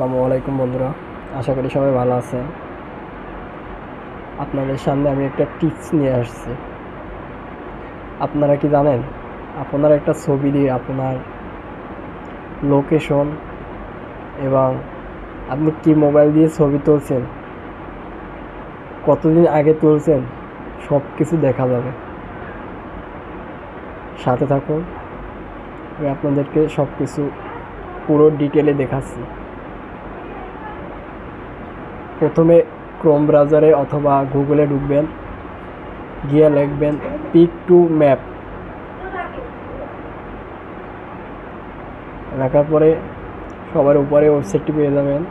আসসালামু আলাইকুম বন্ধুরা, আশা করি সবাই ভালো আছেন। আপনাদের সামনে আমি একটা টিপস নিয়ে আসছি। আপনারা কি জানেন, আপনার একটা ছবি দিয়ে আপনার লোকেশন এবং আপনি কি মোবাইল দিয়ে ছবি তুলছেন, কতদিন আগে তুলছেন, সব কিছু দেখা যাবে। সাথে থাকুন, আমি আপনাদেরকে সব কিছু পুরো ডিটেলে দেখাচ্ছি। প্রথমে ক্রোম ব্রাউজারে অথবা গুগলে ঢুকবেন, গিয়ে লিখবেন পিক টু ম্যাপ। লেখার পরে সবার উপরে ওয়েবসাইটটি পেয়ে যাবেন।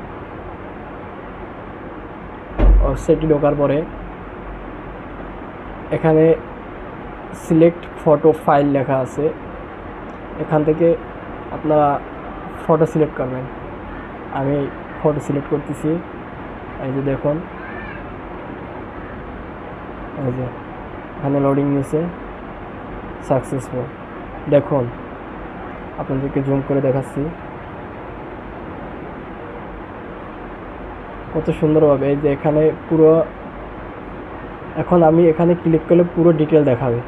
ওয়েবসাইটটি ঢোকার পরে এখানে সিলেক্ট ফটো ফাইল লেখা আছে, এখান থেকে আপনারা ফটো সিলেক্ট করবেন। আমি ফটো সিলেক্ট করতেছি। এই যে দেখুন, এই যে এখানে লোডিং নিয়েছে, সাকসেসফুল। দেখুন, আপনাদেরকে জুম করে দেখাচ্ছি কত সুন্দরভাবে। এই যে এখানে পুরো, এখন আমি এখানে ক্লিক করলে পুরো ডিটেল দেখাবে।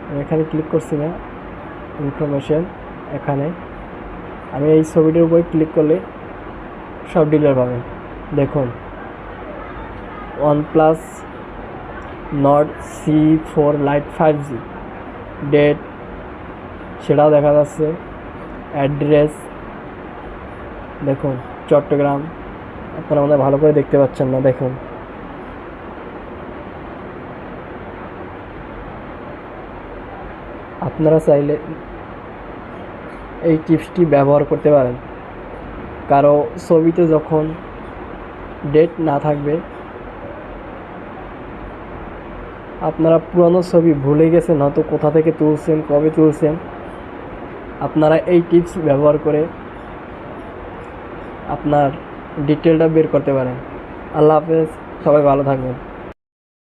আমি এখানে ক্লিক করছি না, ইনফরমেশন, এখানে আমি এই ছবিটির উপরে ক্লিক করলে সব ডিটেল পাবেন। দেখুন, OnePlus Nord C4 Lite 5G, date সেটাও দেখা যাচ্ছে, অ্যাড্রেস দেখুন চট্টগ্রাম। আপনারা আমাদের ভালো করে দেখতে পাচ্ছেন না, দেখুন। আপনারা চাইলে এই টিপসটি ব্যবহার করতে পারেন। কারো ছবিতে যখন ডেট না থাকবে, আপনারা পুরনো ছবি ভুলে গেছেন, হয়তো কোথা থেকে তুলছেন, কবে তুলছেন, আপনারা এই টিপস ব্যবহার করে আপনার ডিটেলটা বের করতে পারেন। আল্লাহ হাফেজ, সবাই ভালো থাকবেন।